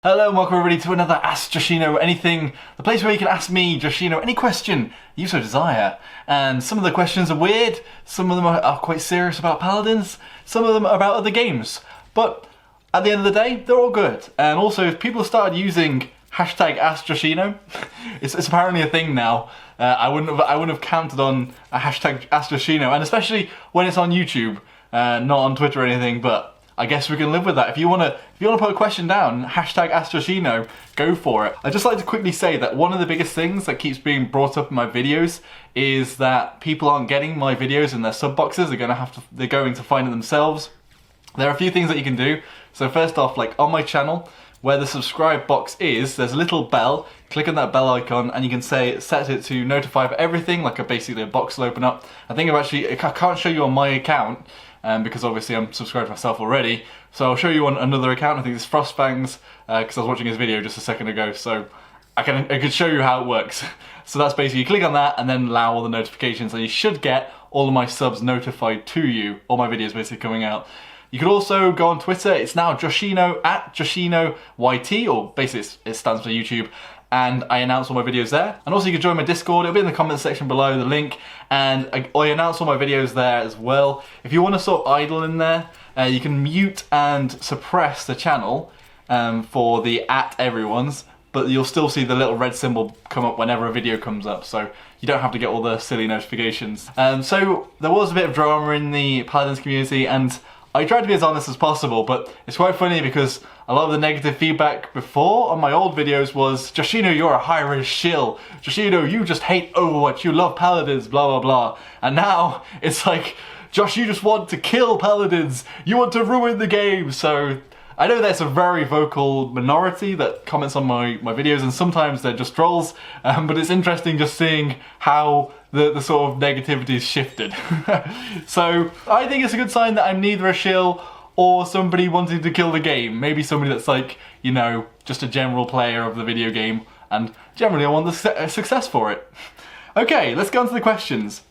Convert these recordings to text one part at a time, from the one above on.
Hello and welcome everybody to another Ask Joshino Anything, the place where you can ask me, Joshino, any question you so desire. And some of the questions are weird, some of them are quite serious about Paladins, some of them are about other games. But at the end of the day, they're all good. And also, if people have started using hashtag Ask Joshino, it's apparently a thing now. I wouldn't have counted on a hashtag Ask Joshino, and especially when it's on YouTube, not on Twitter or anything, but I guess we can live with that. If you wanna put a question down, hashtag Ask Joshino, go for it. I'd just like to quickly say that one of the biggest things that keeps being brought up in my videos is that people aren't getting my videos in their sub boxes. They're going to find it themselves. There are a few things that you can do. So first off, like on my channel, where the subscribe box is, there's a little bell. Click on that bell icon and you can set it to notify for everything, like basically a box will open up. I can't show you on my account, because obviously I'm subscribed to myself already, so I'll show you on another account. I think it's Frostbangs, because I was watching his video just a second ago, so I could show you how it works. So that's basically, you click on that and then allow all the notifications, and you should get all of my subs notified to you, all my videos basically coming out. You could also go on Twitter. It's now Joshino, at JoshinoYT, or basically it stands for YouTube, and I announce all my videos there. And also you can join my Discord, it'll be in the comment section below, the link, and I announce all my videos there as well. If you want to sort of idle in there, you can mute and suppress the channel for the @everyone's, but you'll still see the little red symbol come up whenever a video comes up, so you don't have to get all the silly notifications. So there was a bit of drama in the Paladins community, and I tried to be as honest as possible, but it's quite funny because a lot of the negative feedback before on my old videos was, Joshino, you're a high-risk shill. Joshino, you just hate Overwatch, you love Paladins, blah blah blah. And now it's like, Josh, you just want to kill Paladins, you want to ruin the game. So I know there's a very vocal minority that comments on my videos, and sometimes they're just trolls, but it's interesting just seeing how the sort of negativity's shifted. So I think it's a good sign that I'm neither a shill or somebody wanting to kill the game. Maybe somebody that's like, you know, just a general player of the video game, and generally I want the success for it. Okay, let's go on to the questions.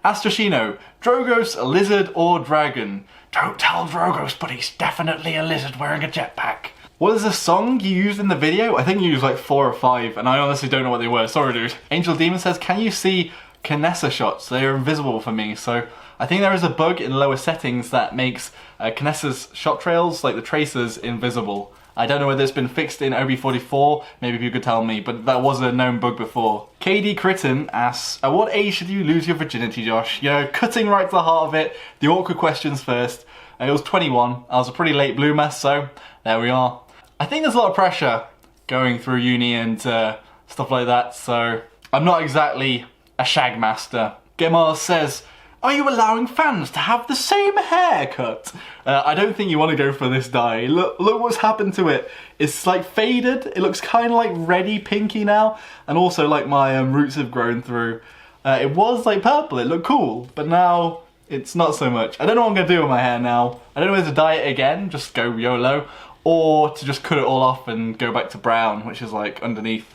Ask Joshino, Drogoz, a lizard or dragon? Don't tell Drogoz, but he's definitely a lizard wearing a jetpack. What is the song you used in the video? I think you used like 4 or 5, and I honestly don't know what they were. Sorry, dude. Angel Demon says, can you see Kinessa shots? They are invisible for me. So I think there is a bug in lower settings that makes Kinessa's shot trails, like the tracers, invisible. I don't know whether it's been fixed in OB44, maybe people could tell me, but that was a known bug before. KD Critton asks, at what age should you lose your virginity, Josh? You know, cutting right to the heart of it, the awkward questions first. It was 21, I was a pretty late bloomer, so there we are. I think there's a lot of pressure going through uni and stuff like that, so I'm not exactly a shag master. Gemar says, are you allowing fans to have the same haircut? I don't think you want to go for this dye. Look what's happened to it. It's like faded. It looks kind of like reddy pinky now. And also like my roots have grown through. It was like purple, it looked cool. But now it's not so much. I don't know what I'm going to do with my hair now. I don't know whether to dye it again, just go YOLO. Or to just cut it all off and go back to brown, which is like underneath.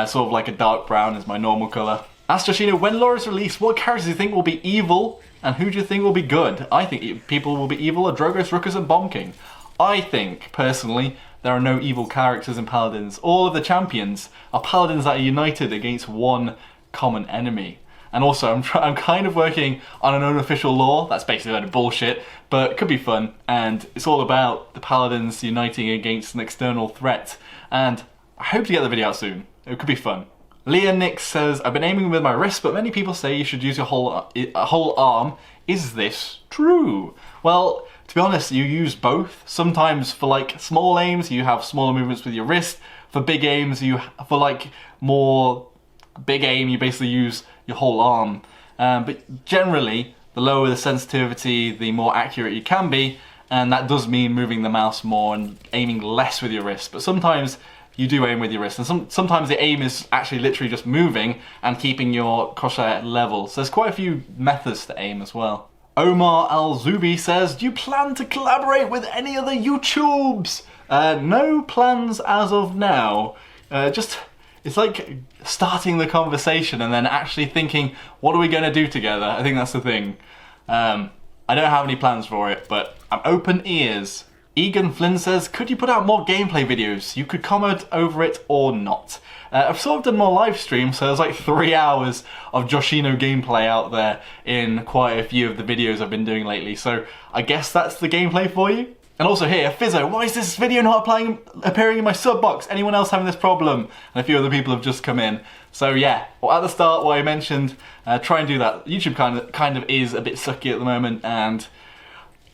Sort of like a dark brown is my normal colour. Ask Joshino, when Laura's released, what characters do you think will be evil and who do you think will be good? I think people will be evil are Drogoz, Rookers and Bomb King. I think, personally, there are no evil characters in Paladins. All of the champions are Paladins that are united against one common enemy. And also, I'm kind of working on an unofficial lore. That's basically a load of bullshit, but it could be fun. And it's all about the Paladins uniting against an external threat. And I hope to get the video out soon. It could be fun. Leah Nick says, I've been aiming with my wrist, but many people say you should use a whole arm. Is this true? Well, to be honest, you use both. Sometimes for like small aims, you have smaller movements with your wrist. For big aims, for like more big aim, you basically use your whole arm. But generally, the lower the sensitivity, the more accurate you can be, and that does mean moving the mouse more and aiming less with your wrist. But sometimes you do aim with your wrist, and sometimes the aim is actually literally just moving and keeping your crosshair level. So there's quite a few methods to aim as well. Omar Al-Zubi says, do you plan to collaborate with any other YouTubes? No plans as of now. It's like starting the conversation and then actually thinking, what are we going to do together? I think that's the thing. I don't have any plans for it, but I'm open ears. Egan Flynn says, could you put out more gameplay videos? You could comment over it or not. I've sort of done more live streams, so there's like 3 hours of Joshino gameplay out there in quite a few of the videos I've been doing lately, so I guess that's the gameplay for you. And also here, Fizzo, why is this video not appearing in my sub box? Anyone else having this problem? And a few other people have just come in. So yeah, well, at the start, what I mentioned, try and do that. YouTube kind of is a bit sucky at the moment and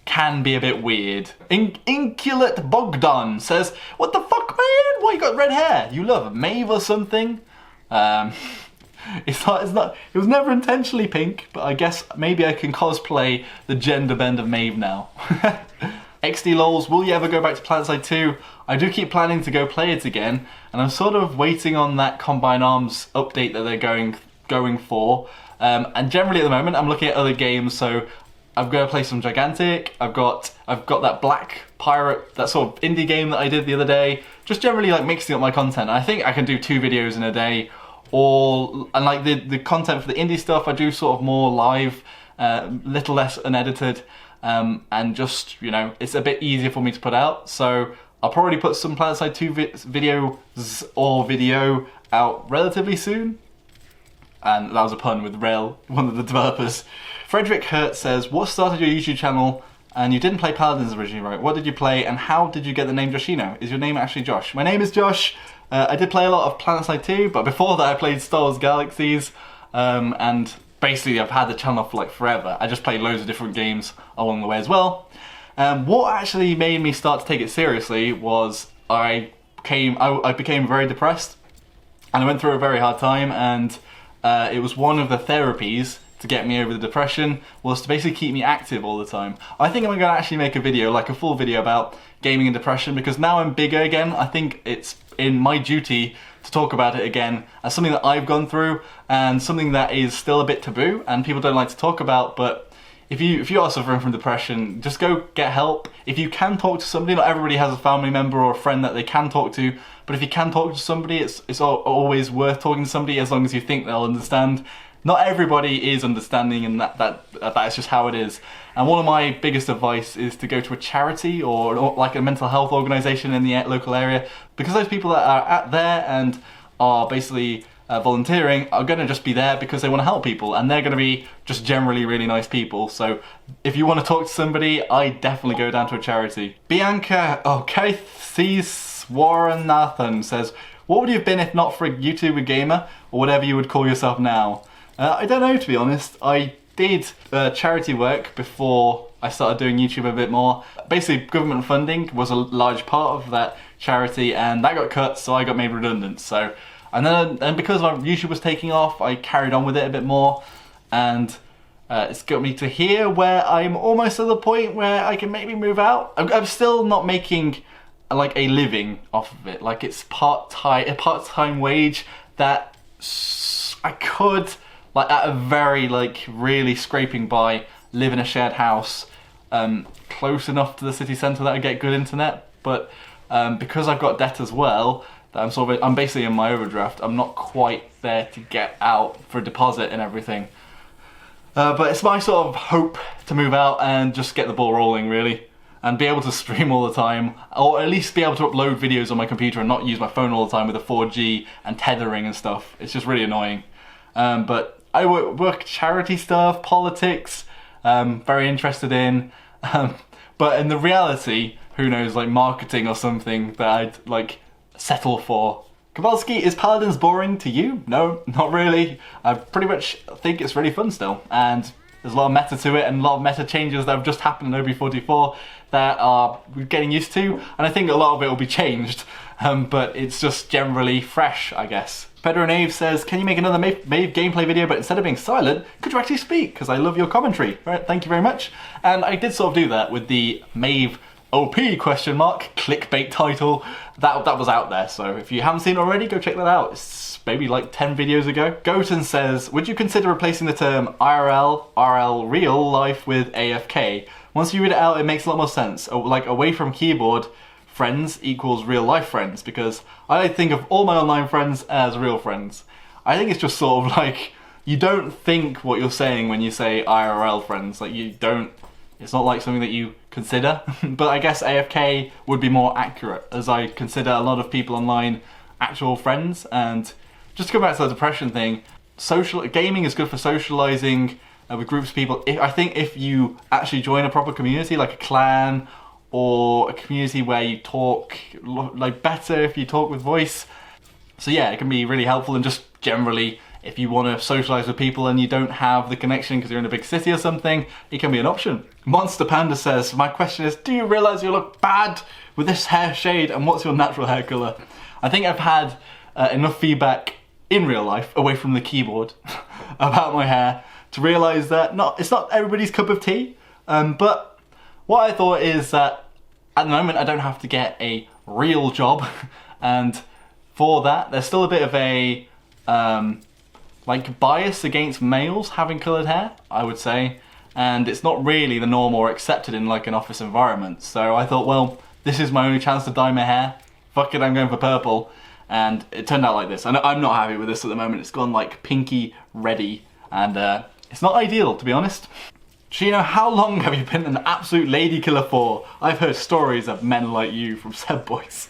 can be a bit weird. Inculate Bogdan says, what the fuck, man? Why you got red hair? You love Maeve or something? It was never intentionally pink, but I guess maybe I can cosplay the gender bend of Maeve now. XD Lols, will you ever go back to Planet 2? I do keep planning to go play it again, and I'm sort of waiting on that Combine Arms update that they're going for. And generally at the moment, I'm looking at other games, so I'm going to play some Gigantic. I've got that Black Pirate, that sort of indie game that I did the other day. Just generally like mixing up my content. I think I can do 2 videos in a day, and like the content for the indie stuff, I do sort of more live, little less unedited. And just, you know, it's a bit easier for me to put out, so I'll probably put some Planet 2 video out relatively soon. And that was a pun with Rail, one of the developers. Frederick Hurt says, what started your YouTube channel? And you didn't play Paladins originally, right? What did you play, and how did you get the name Joshino? Is your name actually Josh? My name is Josh. I did play a lot of Planet 2, but before that I played Star Wars Galaxies, and basically I've had the channel for like forever. I just played loads of different games along the way as well. What actually made me start to take it seriously was I became very depressed, and I went through a very hard time, and it was one of the therapies to get me over the depression was to basically keep me active all the time. I think I'm going to actually make a video, like a full video about gaming and depression, because now I'm bigger again. I think it's in my duty to talk about it again as something that I've gone through and something that is still a bit taboo and people don't like to talk about. But if you are suffering from depression, just go get help. If you can talk to somebody, not everybody has a family member or a friend that they can talk to, but if you can talk to somebody, it's always worth talking to somebody as long as you think they'll understand. Not everybody is understanding, and that is just how it is. And one of my biggest advice is to go to a charity or like a mental health organisation in the local area, because those people that are at there and are basically volunteering are going to just be there because they want to help people, and they're going to be just generally really nice people. So if you want to talk to somebody, I definitely go down to a charity. Bianca Swaranathan says, what would you have been if not for a YouTuber gamer, or whatever you would call yourself now? I don't know, to be honest. I did charity work before I started doing YouTube a bit more. Basically, government funding was a large part of that charity, and that got cut, so I got made redundant. So, and because my YouTube was taking off, I carried on with it a bit more, and it's got me to here where I'm almost at the point where I can maybe move out. I'm still not making like a living off of it. Like, it's a part-time wage that I could, like, at a very, like, really scraping by, live in a shared house close enough to the city centre that I get good internet. But because I've got debt as well, that I'm basically in my overdraft, I'm not quite there to get out for a deposit and everything. But it's my sort of hope to move out and just get the ball rolling, really, and be able to stream all the time, or at least be able to upload videos on my computer and not use my phone all the time with a 4G and tethering and stuff. It's just really annoying. But I work charity stuff, politics, very interested in, but in the reality, who knows, like marketing or something that I'd like settle for. Kowalski, is Paladins boring to you? No, not really. I pretty much think it's really fun still, and there's a lot of meta to it and a lot of meta changes that have just happened in OB44 that we're getting used to, and I think a lot of it will be changed, but it's just generally fresh, I guess. Pedro Nave says, can you make another Maeve gameplay video, but instead of being silent, could you actually speak? Because I love your commentary. Right, thank you very much. And I did sort of do that with the Maeve OP clickbait title. That was out there, so if you haven't seen it already, go check that out. It's maybe like 10 videos ago. Goten says, would you consider replacing the term RL real life with AFK? Once you read it out, it makes a lot more sense. Like, away from keyboard, friends equals real life friends, because I think of all my online friends as real friends. I think it's just sort of like, you don't think what you're saying when you say IRL friends. Like, you don't it's not like something that you consider. But I guess AFK would be more accurate, as I consider a lot of people online actual friends. And just to go back to the depression thing, gaming is good for socializing with groups of people. I think if you actually join a proper community, like a clan or a community where you talk like better if you talk with voice. So yeah, it can be really helpful. And just generally, if you want to socialize with people and you don't have the connection because you're in a big city or something, it can be an option. Monster Panda says, my question is, do you realize you look bad with this hair shade, and what's your natural hair color? I think I've had enough feedback in real life, away from the keyboard, about my hair to realize that it's not everybody's cup of tea. But what I thought is that at the moment I don't have to get a real job, and for that there's still a bit of a like bias against males having coloured hair, I would say, and it's not really the norm or accepted in like an office environment. So I thought, well, this is my only chance to dye my hair. Fuck it, I'm going for purple. And it turned out like this. And I'm not happy with this at the moment. It's gone like pinky reddy, and it's not ideal, to be honest. Joshino, how long have you been an absolute lady killer for? I've heard stories of men like you from Seb Boys.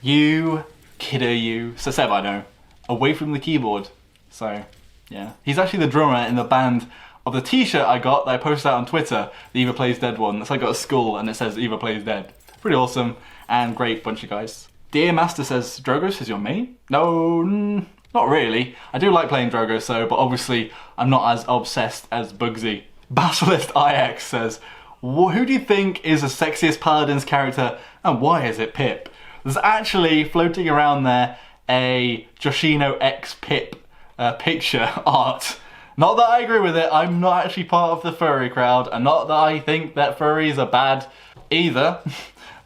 You, kidder you. So Seb, I know. Away from the keyboard. So, yeah. He's actually the drummer in the band of the t-shirt I got that I posted out on Twitter, the Eva Plays Dead one. That's I got at school and it says Eva Plays Dead. Pretty awesome and great bunch of guys. Dear Master says, Drogoz is your main? No, not really. I do like playing Drogoz though, but obviously I'm not as obsessed as Bugsy. Basilisk IX says, who do you think is the sexiest Paladins character and why is it Pip? There's actually floating around there a Joshino X Pip picture art. Not that I agree with it, I'm not actually part of the furry crowd, and not that I think that furries are bad either,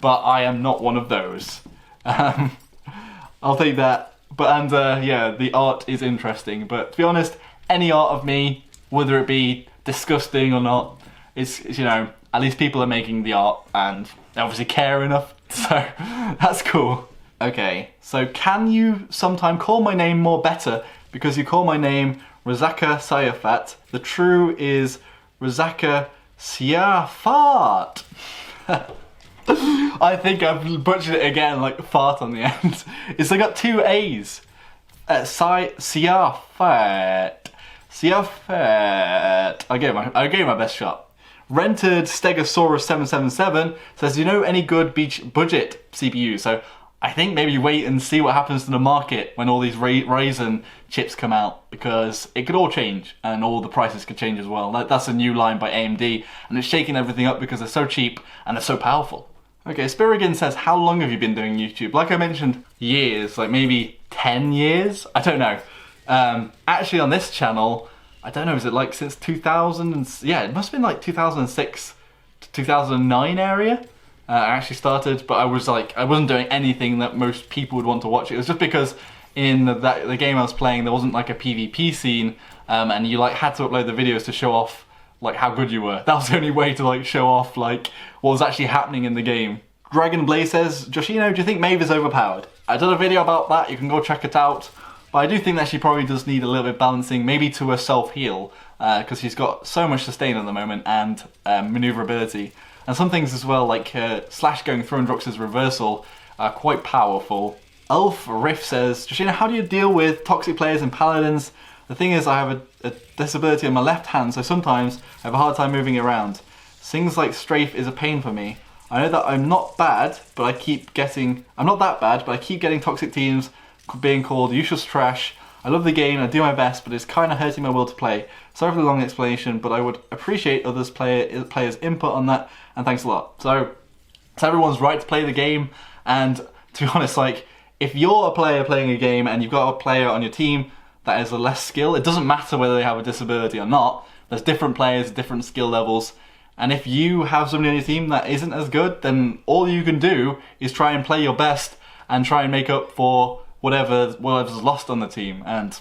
but I am not one of those. I'll take that. But yeah, the art is interesting. But to be honest, any art of me, whether it be disgusting or not, it's you know, at least people are making the art and they obviously care enough. So that's cool. Okay, so can you sometime call my name more better because you call my name Razaka Sayafat. The true is Razaka Siafat. I think I've butchered it again, like fart on the end. It's I got two A's. Siafat. Siafat. I gave my best shot. Rented Stegosaurus 777 says, do you know any good budget CPU? So I think maybe wait and see what happens to the market when all these Ryzen chips come out, because it could all change and all the prices could change as well. That's a new line by AMD and it's shaking everything up because they're so cheap and they're so powerful. Okay, Spirigan says, how long have you been doing YouTube? Like I mentioned, years, like maybe 10 years? I don't know. Actually on this channel, I don't know, is it like since 2000? Yeah, it must have been like 2006 to 2009 area. I actually started, but I wasn't doing anything that most people would want to watch. It was just because in the game I was playing, there wasn't like a PvP scene, and you like had to upload the videos to show off like how good you were. That was the only way to like show off like what was actually happening in the game. Dragon Blaze says, Joshino, do you think Maeve is overpowered? I did a video about that, you can go check it out. But I do think that she probably does need a little bit balancing, maybe to a self-heal, because she's got so much sustain at the moment and maneuverability. And some things as well, like Slash going through and Drox's reversal, are quite powerful. Elf Riff says, Joshino, how do you deal with toxic players and Paladins? The thing is, I have a disability on my left hand, so sometimes I have a hard time moving around. Things like strafe is a pain for me. I know that I'm not bad, but I keep getting... I'm not that bad, but I keep getting toxic teams being called useless trash. I love the game, I do my best, but it's kind of hurting my will to play. Sorry for the long explanation, but I would appreciate others players' input on that, and thanks a lot. So it's everyone's right to play the game, and to be honest, like, if you're a player playing a game and you've got a player on your team that is a less skill, it doesn't matter whether they have a disability or not. There's different players, different skill levels, and if you have somebody on your team that isn't as good, then all you can do is try and play your best and try and make up for whatever's lost on the team. And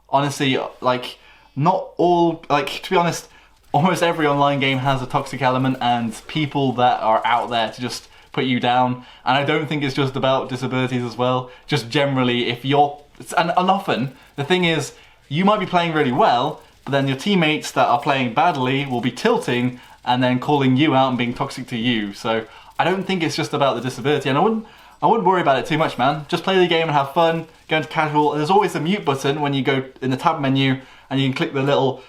honestly, like, not all, like, to be honest, almost every online game has a toxic element and people that are out there to just put you down. And I don't think it's just about disabilities as well. Just generally, if you're, and often, the thing is, you might be playing really well, but then your teammates that are playing badly will be tilting and then calling you out and being toxic to you. So I don't think it's just about the disability, and I wouldn't worry about it too much, man. Just play the game and have fun, go into casual. There's always a mute button when you go in the tab menu, and you can click the little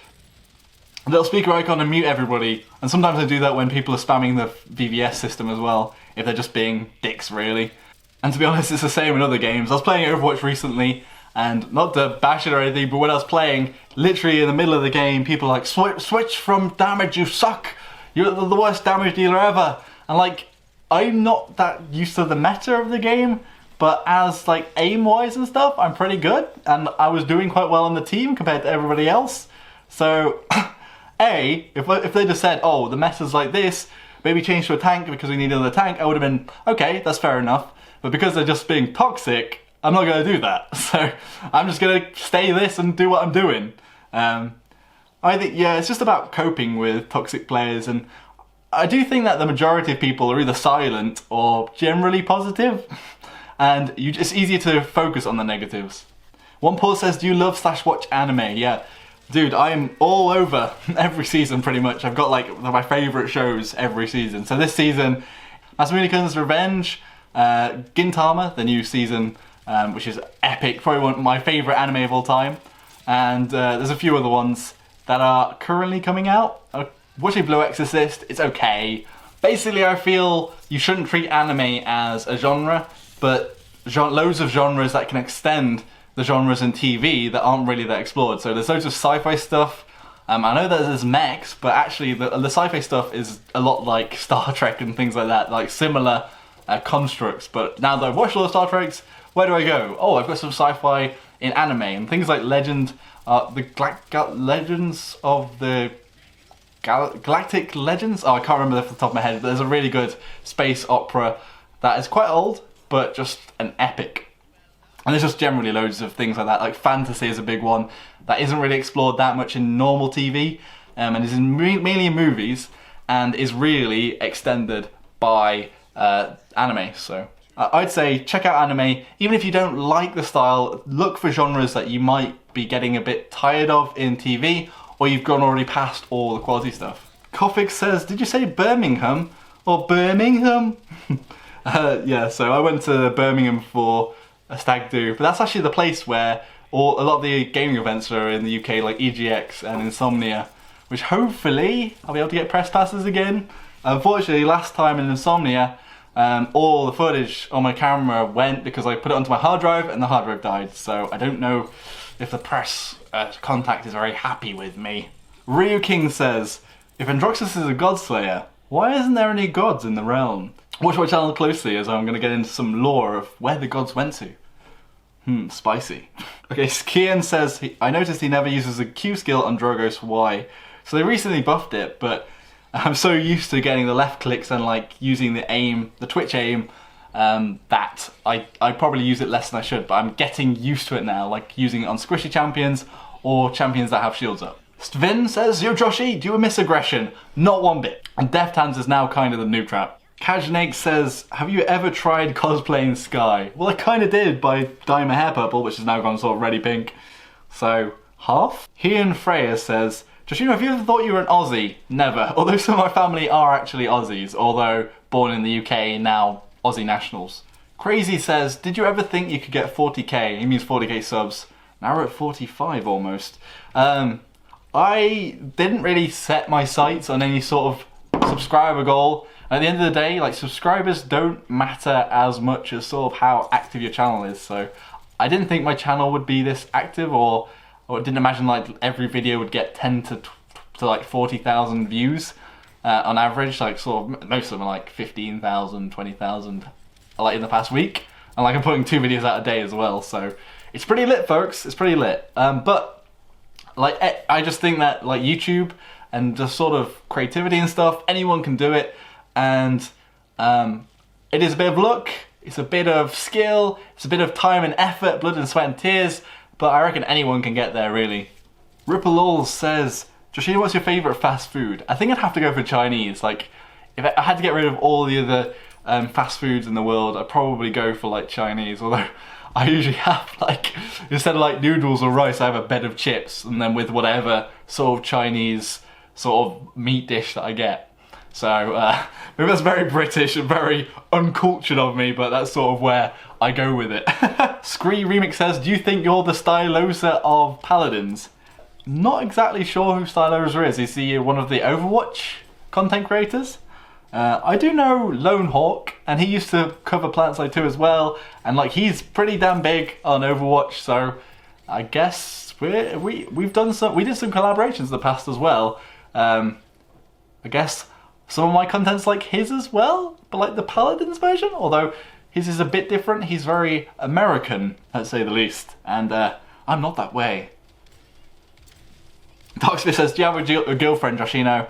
speaker icon and mute everybody. And sometimes I do that when people are spamming the VVS system as well, if they're just being dicks, really. And to be honest, it's the same in other games. I was playing Overwatch recently, and not to bash it or anything, but when I was playing, literally in the middle of the game, people are like, switch from damage, you suck! You're the worst damage dealer ever! And like, I'm not that used to the meta of the game, but as like aim-wise and stuff, I'm pretty good, and I was doing quite well on the team compared to everybody else. So, if they just said, oh, the meta's like this, maybe change to a tank because we need another tank, I would have been, okay, that's fair enough. But because they're just being toxic, I'm not going to do that. So I'm just going to stay this and do what I'm doing. I think, yeah, it's just about coping with toxic players, and I do think that the majority of people are either silent or generally positive, and it's easier to focus on the negatives. One Paul says, do you love/watch anime? Yeah. Dude, I'm all over every season pretty much. I've got like my favourite shows every season. So this season, Masuminikan's Revenge, Gintama, the new season, which is epic, probably one of my favourite anime of all time. And there's a few other ones that are currently coming out. Watching Blue Exorcist, it's okay. Basically, I feel you shouldn't treat anime as a genre, but loads of genres that can extend the genres in TV that aren't really that explored. So there's loads of sci-fi stuff. I know that there's mechs, but actually the sci-fi stuff is a lot like Star Trek and things like that, like similar constructs. But now that I've watched all the Star Treks, where do I go? Oh, I've got some sci-fi in anime, and things like Legends of the Galactic Legends? Oh, I can't remember off the top of my head, but there's a really good space opera that is quite old, but just an epic. And there's just generally loads of things like that, like fantasy is a big one that isn't really explored that much in normal TV, and is mainly in movies, and is really extended by anime. So I'd say check out anime, even if you don't like the style, look for genres that you might be getting a bit tired of in TV, or you've gone already past all the quality stuff. Kofik says, did you say Birmingham? Or Birmingham? Yeah, so I went to Birmingham for a stag do, but that's actually the place where a lot of the gaming events are in the UK, like EGX and Insomnia, which hopefully I'll be able to get press passes again. Unfortunately, last time in Insomnia, all the footage on my camera went because I put it onto my hard drive and the hard drive died, so I don't know if the press contact is very happy with me. Ryu King says, if Androxus is a god slayer, why isn't there any gods in the realm? Watch my channel closely as I'm going to get into some lore of where the gods went to. Spicy. Okay, Skian says, I noticed he never uses a Q skill on Drogoz for Y. So they recently buffed it, but I'm so used to getting the left clicks and like using the aim, the Twitch aim, that I probably use it less than I should, but I'm getting used to it now, like using it on squishy champions or champions that have shields up. Sven says, yo Joshy, do you miss aggression? Not one bit. And Deft Hands is now kind of the noob trap. Kajnake says, have you ever tried cosplaying Sky? Well, I kind of did by dyeing my hair purple, which has now gone sort of reddy pink. So, half? Ian Freya says, Joshino, have you ever thought you were an Aussie? Never. Although some of my family are actually Aussies, although born in the UK, now Aussie nationals. Crazy says, did you ever think you could get 40k? He means 40k subs. Now we're at 45 almost. I didn't really set my sights on any sort of subscriber goal. At the end of the day, like, subscribers don't matter as much as sort of how active your channel is. So I didn't think my channel would be this active, or didn't imagine like every video would get 10 to like 40,000 views on average. Like sort of most of them are like 15,000, 20,000 like in the past week. And like I'm putting 2 videos out a day as well. So it's pretty lit, folks. It's pretty lit. But like I just think that like YouTube and just sort of creativity and stuff, anyone can do it. And it is a bit of luck, it's a bit of skill, it's a bit of time and effort, blood and sweat and tears, but I reckon anyone can get there, really. Ripple says, Joshino, what's your favourite fast food? I think I'd have to go for Chinese. Like, if I had to get rid of all the other fast foods in the world, I'd probably go for like Chinese, although I usually have like, instead of like noodles or rice, I have a bed of chips, and then with whatever sort of Chinese sort of meat dish that I get. So maybe that's very British and very uncultured of me, but that's sort of where I go with it. Scree Remix says, do you think you're the Stylosa of Paladins? Not exactly sure who Stylosa is. Is he one of the Overwatch content creators? I do know Lone Hawk, and he used to cover Planetside 2 as well, and like he's pretty damn big on Overwatch, so I guess we did some collaborations in the past as well. I guess some of my content's like his as well, but like the Paladins version, although his is a bit different. He's very American, let's say the least, and I'm not that way. Toxicity says, do you have a girlfriend, Joshino?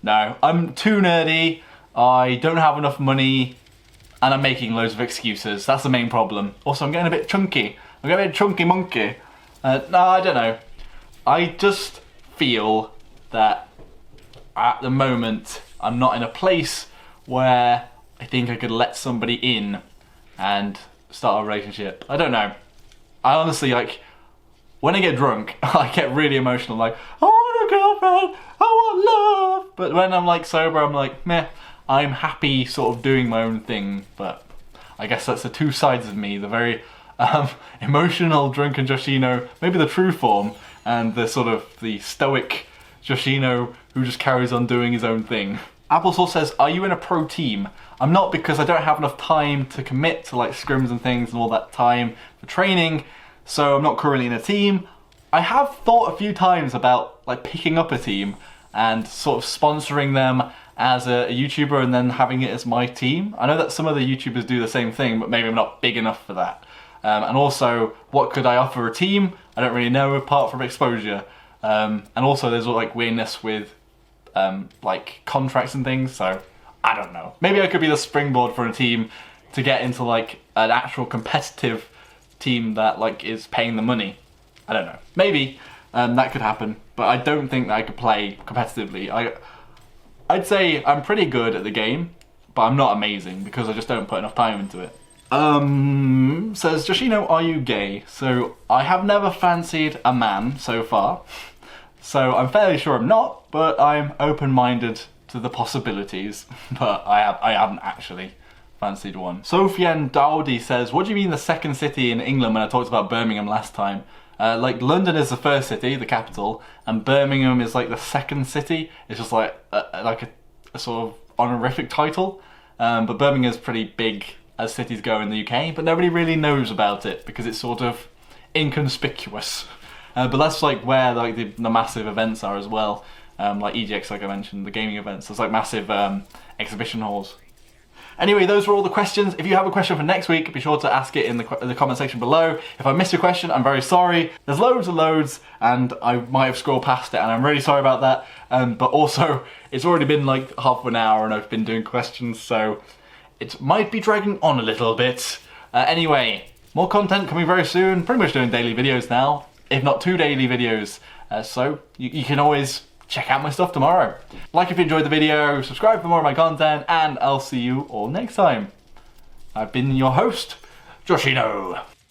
No, I'm too nerdy, I don't have enough money, and I'm making loads of excuses. That's the main problem. Also, I'm getting a bit chunky. I'm getting a bit chunky monkey. No, I don't know. I just feel that at the moment, I'm not in a place where I think I could let somebody in and start a relationship. I don't know. I honestly, like, when I get drunk, I get really emotional, like, I want a girlfriend, I want love. But when I'm like sober, I'm like, meh, I'm happy sort of doing my own thing. But I guess that's the two sides of me, the very emotional drunken Joshino, maybe the true form, and the sort of the stoic Joshino who just carries on doing his own thing. Applesauce says, are you in a pro team? I'm not, because I don't have enough time to commit to like scrims and things and all that time for training, so I'm not currently in a team. I have thought a few times about like picking up a team and sort of sponsoring them as a YouTuber and then having it as my team. I know that some other YouTubers do the same thing, but maybe I'm not big enough for that. And also, what could I offer a team? I don't really know apart from exposure. And also there's like weirdness with like contracts and things, so I don't know. Maybe I could be the springboard for a team to get into like an actual competitive team that like is paying the money. I don't know. Maybe that could happen, but I don't think that I could play competitively. I'd say I'm pretty good at the game, but I'm not amazing because I just don't put enough time into it. Says, Joshino, are you gay? So I have never fancied a man so far. So I'm fairly sure I'm not, but I'm open-minded to the possibilities. But I haven't actually fancied one. Sofian Dowdy says, what do you mean the second city in England when I talked about Birmingham last time? Like London is the first city, the capital, and Birmingham is like the second city. It's just like a sort of honorific title. But Birmingham is pretty big as cities go in the UK, but nobody really knows about it because it's sort of inconspicuous. But that's like where like the massive events are as well. Like EGX, like I mentioned, the gaming events. There's like massive exhibition halls. Anyway, those were all the questions. If you have a question for next week, be sure to ask it in the comment section below. If I missed your question, I'm very sorry. There's loads and loads, and I might have scrolled past it, and I'm really sorry about that. But also, it's already been like half an hour, and I've been doing questions, so it might be dragging on a little bit. Anyway, more content coming very soon. Pretty much doing daily videos now, if not 2 daily videos. So you can always check out my stuff tomorrow. Like if you enjoyed the video, subscribe for more of my content, and I'll see you all next time. I've been your host, Joshino.